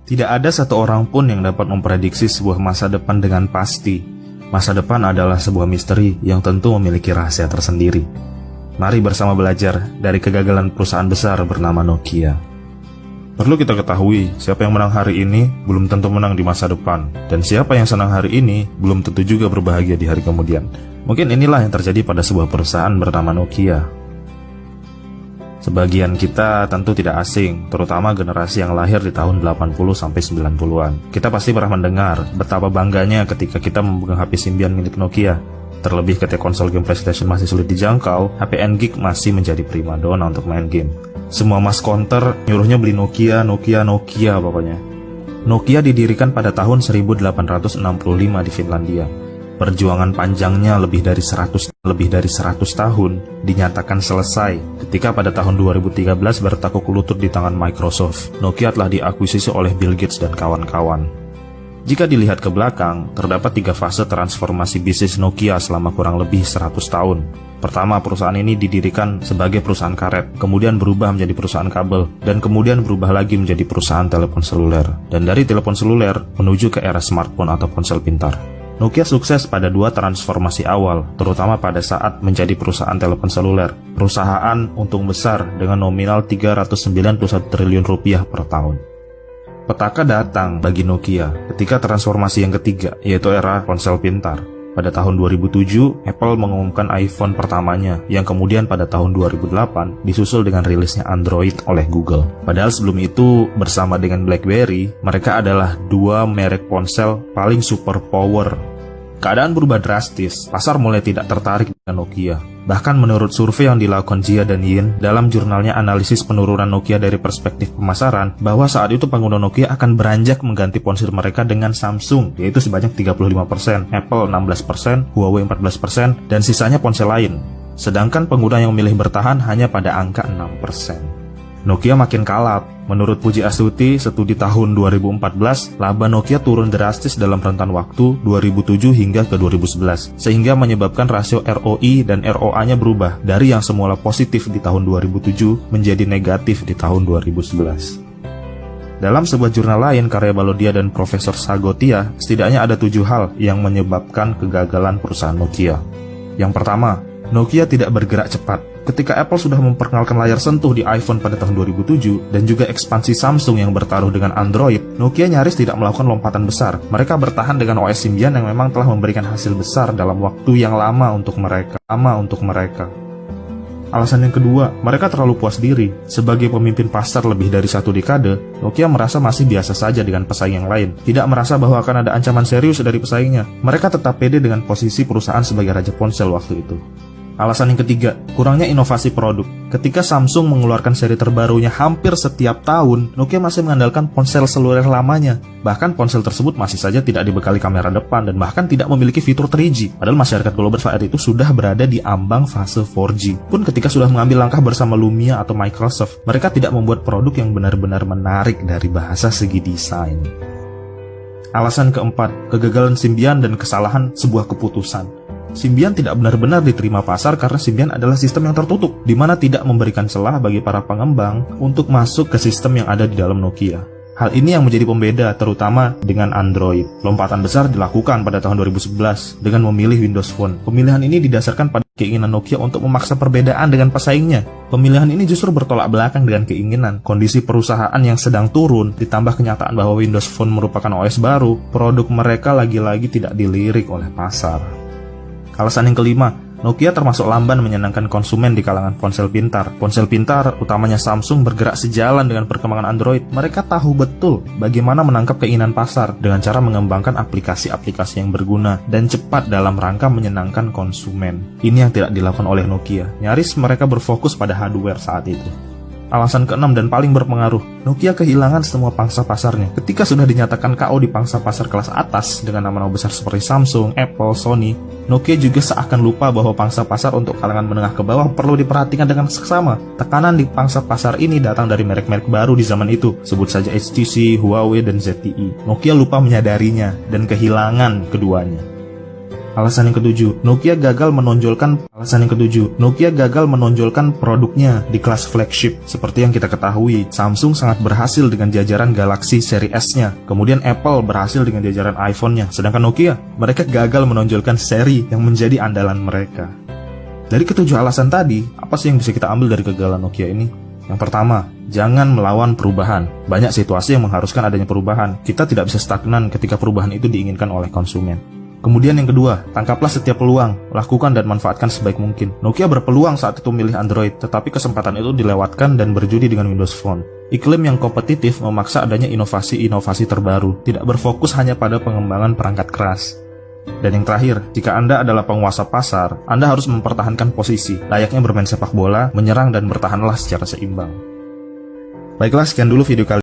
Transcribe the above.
Tidak ada satu orang pun yang dapat memprediksi sebuah masa depan dengan pasti. Masa depan adalah sebuah misteri yang tentu memiliki rahasia tersendiri. Mari bersama belajar dari kegagalan perusahaan besar bernama Nokia. Perlu kita ketahui, siapa yang menang hari ini belum tentu menang di masa depan. Dan siapa yang senang hari ini belum tentu juga berbahagia di hari kemudian. Mungkin inilah yang terjadi pada sebuah perusahaan bernama Nokia. Sebagian kita tentu tidak asing, terutama generasi yang lahir di tahun 80-90-an. Kita pasti pernah mendengar betapa bangganya ketika kita memegang HP Symbian milik Nokia. Terlebih ketika konsol game PlayStation masih sulit dijangkau, HP N-Geek masih menjadi primadona untuk main game. Semua mas counter nyuruhnya beli Nokia pokoknya. Nokia didirikan pada tahun 1865 di Finlandia. Perjuangan panjangnya lebih dari 100 tahun dinyatakan selesai ketika pada tahun 2013 bertekuk lutut di tangan Microsoft. Nokia telah diakuisisi oleh Bill Gates dan kawan-kawan. Jika dilihat ke belakang, terdapat 3 fase transformasi bisnis Nokia selama kurang lebih 100 tahun. Pertama, perusahaan ini didirikan sebagai perusahaan karet, kemudian berubah menjadi perusahaan kabel, dan kemudian berubah lagi menjadi perusahaan telepon seluler. Dan dari telepon seluler menuju ke era smartphone atau ponsel pintar. Nokia sukses pada 2 transformasi awal, terutama pada saat menjadi perusahaan telepon seluler. Perusahaan untung besar dengan nominal 391 triliun rupiah per tahun. Petaka datang bagi Nokia ketika transformasi yang ketiga, yaitu era ponsel pintar. Pada tahun 2007, Apple mengumumkan iPhone pertamanya, yang kemudian pada tahun 2008 disusul dengan rilisnya Android oleh Google. Padahal sebelum itu, bersama dengan BlackBerry, mereka adalah 2 merek ponsel paling superpower. Keadaan berubah drastis, pasar mulai tidak tertarik dengan Nokia. Bahkan menurut survei yang dilakukan Jia dan Yin dalam jurnalnya analisis penurunan Nokia dari perspektif pemasaran, bahwa saat itu pengguna Nokia akan beranjak mengganti ponsel mereka dengan Samsung, yaitu sebanyak 35%, Apple 16%, Huawei 14%, dan sisanya ponsel lain. Sedangkan pengguna yang memilih bertahan hanya pada angka 6%. Nokia makin kalap. Menurut Puji Astuti, studi tahun 2014, laba Nokia turun drastis dalam rentan waktu 2007 hingga ke 2011, sehingga menyebabkan rasio ROI dan ROA-nya berubah dari yang semula positif di tahun 2007 menjadi negatif di tahun 2011. Dalam sebuah jurnal lain karya Balodia dan Profesor Sagotia, setidaknya ada 7 hal yang menyebabkan kegagalan perusahaan Nokia. Yang pertama, Nokia tidak bergerak cepat. Ketika Apple sudah memperkenalkan layar sentuh di iPhone pada tahun 2007 dan juga ekspansi Samsung yang bertaruh dengan Android, Nokia nyaris tidak melakukan lompatan besar. Mereka bertahan dengan OS Symbian yang memang telah memberikan hasil besar dalam waktu yang lama untuk mereka. Alasan yang kedua, mereka terlalu puas diri. Sebagai pemimpin pasar lebih dari 1 dekade, Nokia merasa masih biasa saja dengan pesaing yang lain. Tidak merasa bahwa akan ada ancaman serius dari pesaingnya. Mereka tetap pede dengan posisi perusahaan sebagai raja ponsel waktu itu. Alasan yang ketiga, kurangnya inovasi produk. Ketika Samsung mengeluarkan seri terbarunya hampir setiap tahun, Nokia masih mengandalkan ponsel seluler lamanya. Bahkan ponsel tersebut masih saja tidak dibekali kamera depan dan bahkan tidak memiliki fitur 3G. Padahal masyarakat global saat itu sudah berada di ambang fase 4G. Pun ketika sudah mengambil langkah bersama Lumia atau Microsoft, mereka tidak membuat produk yang benar-benar menarik dari bahasa segi desain. Alasan keempat, kegagalan Symbian dan kesalahan sebuah keputusan. Symbian tidak benar-benar diterima pasar karena Symbian adalah sistem yang tertutup, di mana tidak memberikan celah bagi para pengembang untuk masuk ke sistem yang ada di dalam Nokia. Hal ini yang menjadi pembeda terutama dengan Android. Lompatan besar dilakukan pada tahun 2011 dengan memilih Windows Phone. Pemilihan ini didasarkan pada keinginan Nokia untuk memaksa perbedaan dengan pesaingnya. Pemilihan ini justru bertolak belakang dengan keinginan. Kondisi perusahaan yang sedang turun, ditambah kenyataan bahwa Windows Phone merupakan OS baru, produk mereka lagi-lagi tidak dilirik oleh pasar. Alasan yang kelima, Nokia termasuk lamban menyenangkan konsumen di kalangan ponsel pintar. Ponsel pintar, utamanya Samsung, bergerak sejalan dengan perkembangan Android. Mereka tahu betul bagaimana menangkap keinginan pasar dengan cara mengembangkan aplikasi-aplikasi yang berguna dan cepat dalam rangka menyenangkan konsumen. Ini yang tidak dilakukan oleh Nokia. Nyaris mereka berfokus pada hardware saat itu. Alasan keenam dan paling berpengaruh, Nokia kehilangan semua pangsa pasarnya. Ketika sudah dinyatakan KO di pangsa pasar kelas atas dengan nama-nama besar seperti Samsung, Apple, Sony, Nokia juga seakan lupa bahwa pangsa pasar untuk kalangan menengah ke bawah perlu diperhatikan dengan seksama. Tekanan di pangsa pasar ini datang dari merek-merek baru di zaman itu, sebut saja HTC, Huawei, dan ZTE. Nokia lupa menyadarinya dan kehilangan keduanya. Alasan yang ketujuh, Nokia gagal menonjolkan produknya di kelas flagship. Seperti yang kita ketahui, Samsung sangat berhasil dengan jajaran Galaxy seri S-nya. Kemudian Apple berhasil dengan jajaran iPhone-nya. Sedangkan Nokia, mereka gagal menonjolkan seri yang menjadi andalan mereka. Dari ketujuh alasan tadi, apa sih yang bisa kita ambil dari kegagalan Nokia ini? Yang pertama, jangan melawan perubahan. Banyak situasi yang mengharuskan adanya perubahan. Kita tidak bisa stagnan ketika perubahan itu diinginkan oleh konsumen. Kemudian yang kedua, tangkaplah setiap peluang, lakukan dan manfaatkan sebaik mungkin. Nokia berpeluang saat itu milih Android, tetapi kesempatan itu dilewatkan dan berjudi dengan Windows Phone. Iklim yang kompetitif memaksa adanya inovasi-inovasi terbaru, tidak berfokus hanya pada pengembangan perangkat keras. Dan yang terakhir, jika Anda adalah penguasa pasar, Anda harus mempertahankan posisi, layaknya bermain sepak bola, menyerang dan bertahanlah secara seimbang. Baiklah, sekian dulu video kali ini.